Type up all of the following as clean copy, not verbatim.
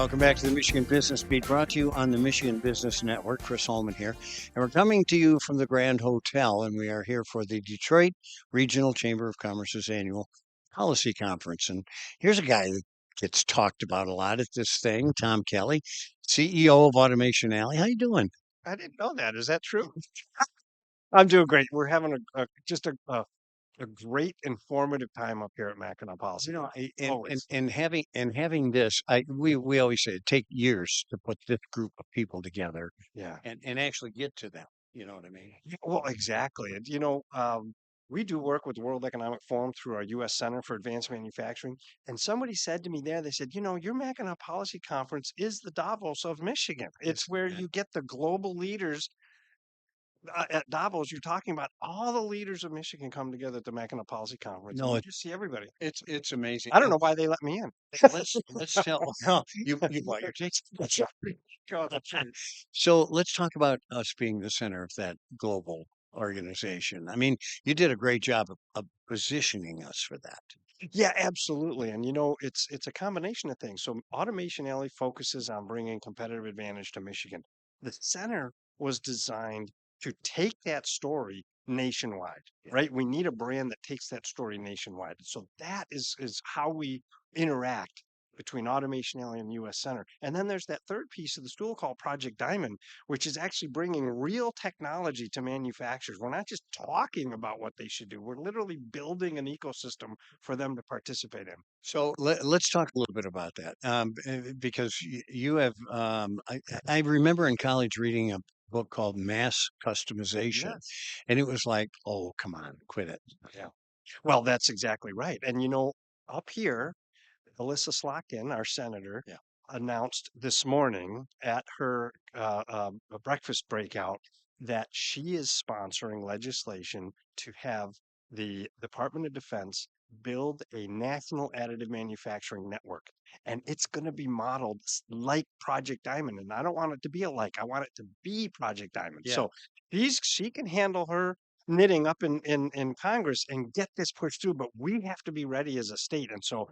Welcome back to the Michigan Business Beat, brought to you on the Michigan Business Network. Chris Holman here. And we're coming to you from the Grand Hotel, and we are here for the Detroit Regional Chamber of Commerce's annual policy conference. And here's a guy that gets talked about a lot at this thing, Tom Kelly, CEO of Automation Alley. How you doing? I didn't know that. Is that true? I'm doing great. We're having a great informative time up here at Mackinac Policy. You know, Always. having this, we always say it take years to put this group of people together Yeah. and actually get to them. You know what I mean? Yeah, well, exactly. And we do work with the World Economic Forum through our U.S. Center for Advanced Manufacturing. And somebody said to me there, they said, your Mackinac Policy Conference is the Davos of Michigan. It's Yes, where and you get the global leaders. At Davos, you're talking about all the leaders of Michigan come together at the Mackinac Policy Conference, and no, you just see everybody. it's amazing. I don't And know why they let me in. let's tell well, you bought your tickets. That's right. God, that's right. So let's talk about us being the center of that global organization. I mean, you did a great job of positioning us for that. Yeah, absolutely. And it's a combination of things. So Automation Alley focuses on bringing competitive advantage to Michigan. The center was designed to take that story nationwide, Yeah. right? We need a brand that takes that story nationwide. So that is how we interact between Automation Alley and US Center. And then there's that third piece of the stool called Project Diamond, which is actually bringing real technology to manufacturers. We're not just talking about what they should do. We're literally building an ecosystem for them to participate in. So let's talk a little bit about that, because you have. I remember in college reading a book called Mass Customization, Yes. and it was like, oh, come on, quit it. Yeah. Well, that's exactly right. And up here, Alyssa Slotkin, our senator, Yeah. announced this morning at her breakfast breakout that she is sponsoring legislation to have the Department of Defense build a national additive manufacturing network. And it's going to be modeled like Project Diamond. And I don't want it to be alike. I want it to be Project Diamond. Yeah. So she can handle her knitting up in Congress and get this pushed through, but we have to be ready as a state. And so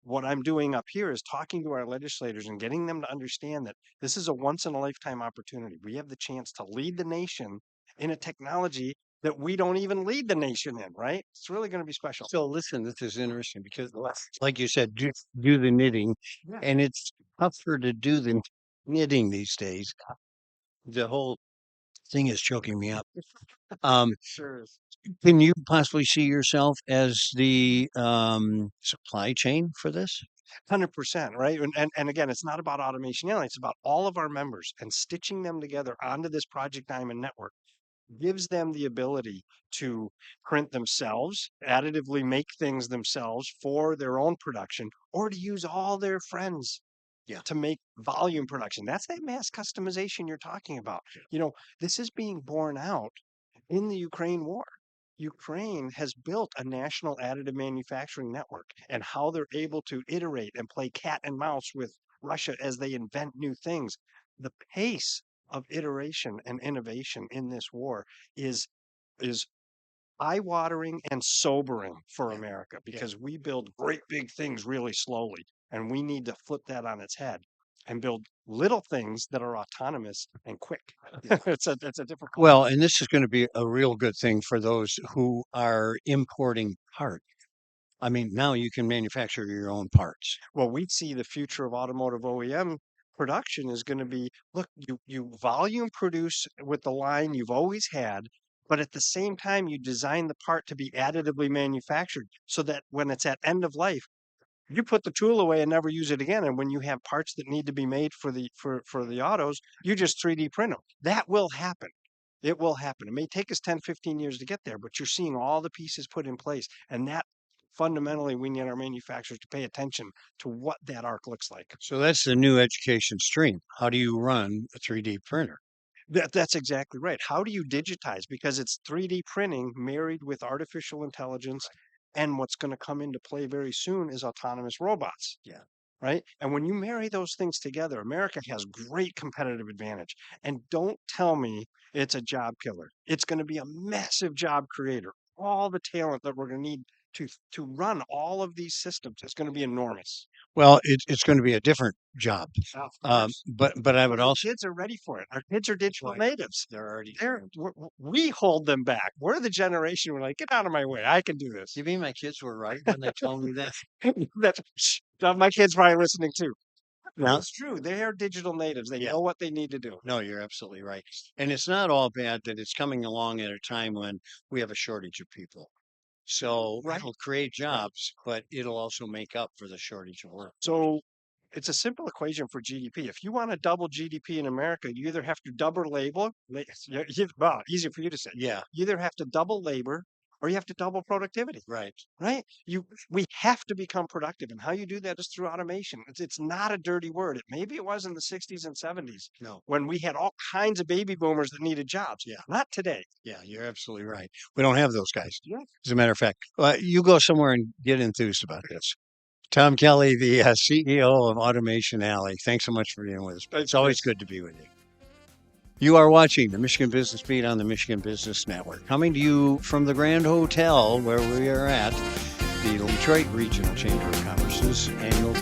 what I'm doing up here is talking to our legislators and getting them to understand that this is a once in a lifetime opportunity. We have the chance to lead the nation in a technology that we don't even lead the nation in, right? It's really going to be special. So listen, this is interesting because, like you said, do the knitting, Yeah, and it's tougher to do the knitting these days. The whole thing is choking me up. Um, sure is. can you possibly see yourself as the supply chain for this? 100%, right? And again, it's not about automation only, it's about all of our members and stitching them together onto this Project Diamond network gives them the ability to print themselves, additively make things themselves for their own production, or to use all their friends Yeah. to make volume production. That's that mass customization you're talking about. This is being borne out in the Ukraine war. Ukraine has built a national additive manufacturing network, and how they're able to iterate and play cat and mouse with Russia as they invent new things. The pace of iteration and innovation in this war is eye-watering and sobering for Yeah. America Yeah. because we build great big things really slowly, and we need to flip that on its head and build little things that are autonomous and quick. Yeah. It's a different Well, culture. and this is going to be a real good thing for those who are importing parts. I mean, now you can manufacture your own parts. Well, we see the future of automotive OEM production is going to be, look, you volume produce with the line you've always had, but at the same time you design the part to be additively manufactured so that when it's at end of life, you put the tool away and never use it again. And when you have parts that need to be made for the autos, you just 3D print them. That will happen. It will happen. It may take us 10, 15 years to get there, but you're seeing all the pieces put in place. And that fundamentally, we need our manufacturers to pay attention to what that arc looks like. So that's the new education stream. How do you run a 3D printer? That's exactly right. How do you digitize? Because it's 3D printing married with artificial intelligence. And what's going to come into play very soon is autonomous robots. Yeah. Right? And when you marry those things together, America has great competitive advantage. And don't tell me it's a job killer. It's going to be a massive job creator. all the talent that we're going to need to run all of these systems is going to be enormous. Well, it's going to be a different job. Of Um, course. but I would Our also, kids are ready for it. Our kids are digital Right. natives. they're already, We hold them back. We're the generation we're like, get out of my way. I can do this. you mean my kids were right when they told me that? That's my kids probably listening too. Now, It's true. They are digital natives. They Yeah. know what they need to do. no, you're absolutely right. And it's not all bad that it's coming along at a time when we have a shortage of people. So Right. it'll create jobs, but it'll also make up for the shortage of work. So it's a simple equation for GDP. If you want to double GDP in America, you either have to double labor. Well, easier for you to say. Yeah, You either have to double labor or you have to double productivity. right. Right? We have to become productive, and how you do that is through automation. It's not a dirty word. Maybe it was in the 60s and 70s No, when we had all kinds of baby boomers that needed jobs. Yeah. Not today. yeah, you're absolutely right. We don't have those guys. Yeah. As a matter of fact, you go somewhere and get enthused about this. Tom Kelly, the CEO of Automation Alley. Thanks so much for being with us. It's always good to be with you. You are watching the Michigan Business Beat on the Michigan Business Network, coming to you from the Grand Hotel where we are at the Detroit Regional Chamber of Commerce's annual